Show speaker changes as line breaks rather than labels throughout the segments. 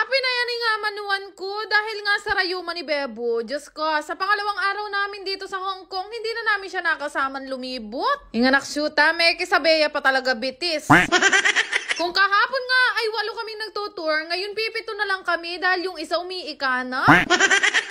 Pinayani nga manuan ko dahil nga sa rayuma ni Bebo. Diyos ko, sa pangalawang araw namin dito sa Hong Kong, hindi na namin siya nakasaman lumibot. Yung anak shoota, may kisabeya pa talaga bitis. Kung kahapon nga ay 8 kaming nagtutour, ngayon 7 na lang kami dahil yung isa umiika na.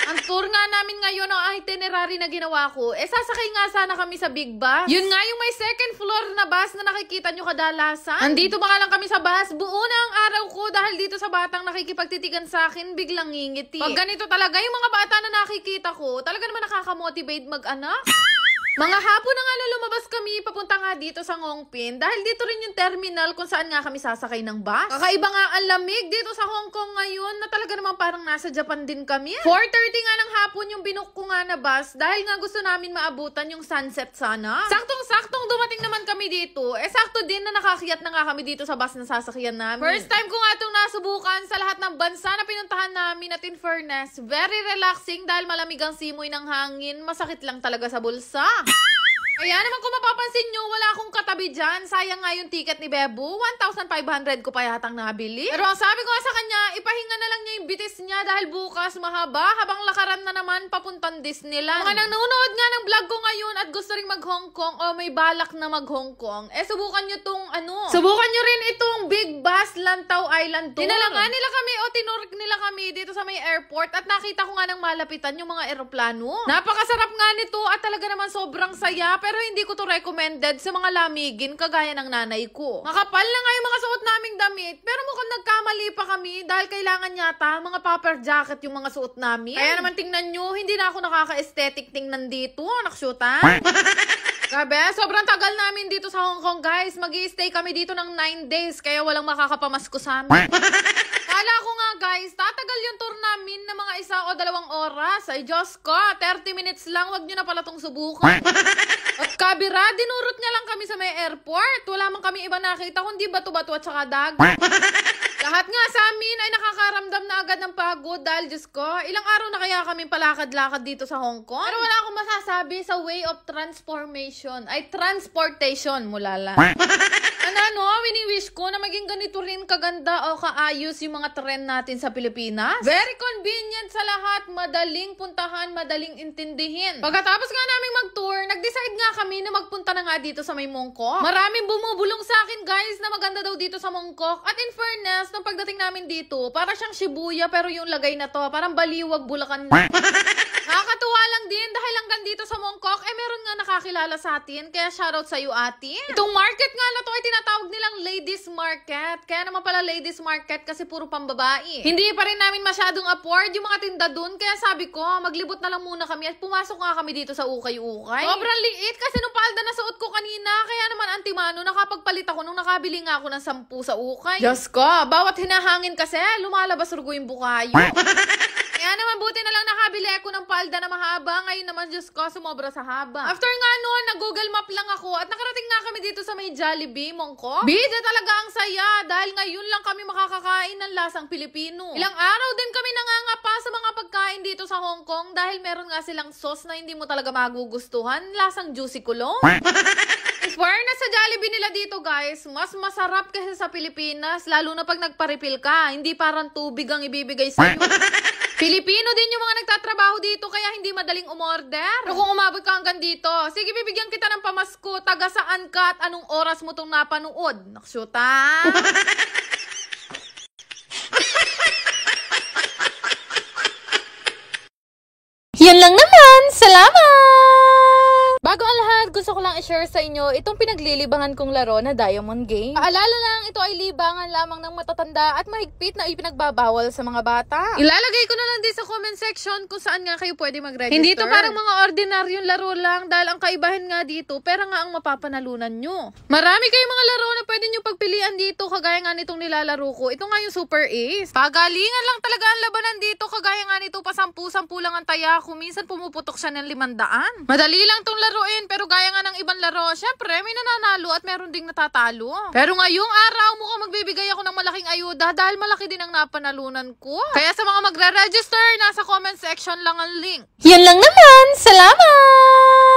Ang tour nga namin ngayon ang itinerary na ginawa ko, sasakay nga sana kami sa Big Bus. Yun nga yung may second floor na bus na nakikita nyo kadalasan. Andito ba nga lang kami sa bus, buo na ang araw ko dahil dito sa batang nakikipagtitigan sa akin, biglang ngingiti. Pag ganito talaga, yung mga bata na nakikita ko, talaga naman nakakamotivate mag-anak. Mga hapon na nga lumabas kami, papunta nga dito sa Ngongpin dahil dito rin yung terminal kung saan nga kami sasakay ng bus. Kakaiba nga ang lamig dito sa Hong Kong ngayon na talaga naman parang nasa Japan din kami. 4:30 nga ng hapon yung binook ko nga na bus dahil nga gusto namin maabutan yung sunset sana. Saktong-saktong dumating naman kami dito. Sakto din na nakakiyat na nga kami dito sa bus na sasakyan namin. First time ko nga itong nasubukan sa lahat ng bansa na pinuntahan namin at in fairness, very relaxing dahil malamig ang simoy ng hangin, masakit lang talaga sa bulsa. Kaya naman kung mapapansin nyo, wala akong katabi dyan. Sayang nga yung ticket ni Bebo. 1,500 ko pa yatang nabili. Pero ang sabi ko nga sa kanya, ipahinga na lang niya yung bitis niya dahil bukas mahaba habang lakaran na naman papuntang Disneyland. Mga nanonood nga ng vlog ko ngayon at gusto rin mag-Hong Kong o may balak na mag-Hong Kong, subukan nyo tong subukan nyo rin itong Big Bus Lantau Island Tour. Dinala nga nila kami o tinurk nila kami dito sa may airport at nakita ko nga ng malapitan yung mga eroplano. Napakasarap nga nito at talaga naman sobrang saya. Pero hindi ko to recommended sa mga lamigin kagaya ng nanay ko. Makapal na nga yung mga suot naming damit, pero mukhang nagkamali pa kami dahil kailangan yata mga puffer jacket yung mga suot namin. Kaya naman tingnan nyo, hindi na ako nakaka-aesthetic tingnan dito, nakshutan. Grabe, sobrang tagal namin dito sa Hong Kong, guys. Mag-i-stay kami dito ng 9 days, kaya walang makakapamasko sa amin. Kala ko nga, guys, tatagal yung tour namin na mga 1 o 2 oras. Ay, Diyos ko, 30 minutes lang, wag nyo na pala tong subukan. At kabira, dinurot niya lang kami sa may airport. Wala man kami iba nakita, kundi bato-bato at saka dagat. Lahat nga sa amin ay nakakaramdam na agad ng pagod dahil, Diyos ko, ilang araw na kaya kami palakad-lakad dito sa Hong Kong. Pero wala akong masasabi sa way of transportation. Ay, transportation, mulala. Wini-wish ko na maging ganito rin kaganda o kaayos yung mga tren natin sa Pilipinas. Very convenient sa lahat, madaling puntahan, madaling intindihin. Pagkatapos nga naming mag-tour, nag-decide nga kami na magpunta na nga dito sa may Mongkok. Maraming bumubulong sa akin, guys, na maganda daw dito sa Mongkok. At in fairness, nung pagdating namin dito, para siyang Shibuya pero yung lagay na to, parang Baliwag, Bulacan na. Nakakatuwa lang din dahil hanggang dito sa Mongkok, meron nga nakakilala sa atin. Kaya shoutout sa iyo, ate. Itong market nga na to ay tinatawag nilang ladies market. Kaya naman pala ladies market kasi puro pambabae. Hindi pa rin namin masyadong afford yung mga tinda dun. Kaya sabi ko, maglibot na lang muna kami at pumasok nga kami dito sa ukay-ukay. Sobrang liit kasi nung palda na suot ko kanina. Kaya naman antimano, nakapagpalit ako nung nakabili nga ako ng 10 sa ukay. Diyos ko, bawat hinahangin kasi, lumalabas rugo yung bukayo. Kaya naman buti na lang nakabili ako ng palda na mahaba. Ngayon naman, Diyos ko, sumobra sa haba. After nga noon, nag-Google Map lang ako at nakarating nga kami dito sa may Jollibee, Mongkok. Bida talaga ang saya dahil ngayon lang kami makakakain ng lasang Pilipino. Ilang araw din kami nangangapa sa mga pagkain dito sa Hong Kong dahil meron nga silang sauce na hindi mo talaga magugustuhan. Lasang juicy kulong. Fairness sa Jollibee nila dito, guys, mas masarap kasi sa Pilipinas, lalo na pag nagpa-refill ka. Hindi parang tubig ang ibibigay sa'yo. Pilipino din yung mga nagtatrabaho dito kaya hindi madaling umorder. Pero kung umabot ka hanggang dito, sige, bibigyan kita ng pamasko, taga saan ka at anong oras mo itong napanood. Nakshuta! Yan lang naman! Salamat! Bago ang lahat, gusto ko lang i-share sa inyo itong pinaglilibangan kong laro na Diamond Game. Paalala lang, ito ay libangan lamang ng matatanda at mahigpit na ipinagbabawal sa mga bata. Ilalagay ko na lang din sa comment section kung saan nga kayo pwede mag-register. Hindi ito parang mga ordinaryong laro lang dahil ang kaibahan nga dito, pera nga ang mapapanalunan nyo. Marami kayong mga laro na pwede nyo pagpilian dito kagaya nga nitong nilalaro ko. Ito nga yung Super Ace. Pagalingan lang talaga ang labanan dito kagaya nga nito pa 10 lang ang taya ko. Minsan pumuputok siya ng 500. Madali lang tong laruin pero gaya nga ng ibang laro, syempre may nananalo at meron ding natatalo. Pero ngayong araw mukhang magbibigay ako ng malaking ayuda dahil malaki din ang napanalunan ko. Kaya sa mga magre-register, nasa comment section lang ang link. Yan lang naman! Salamat!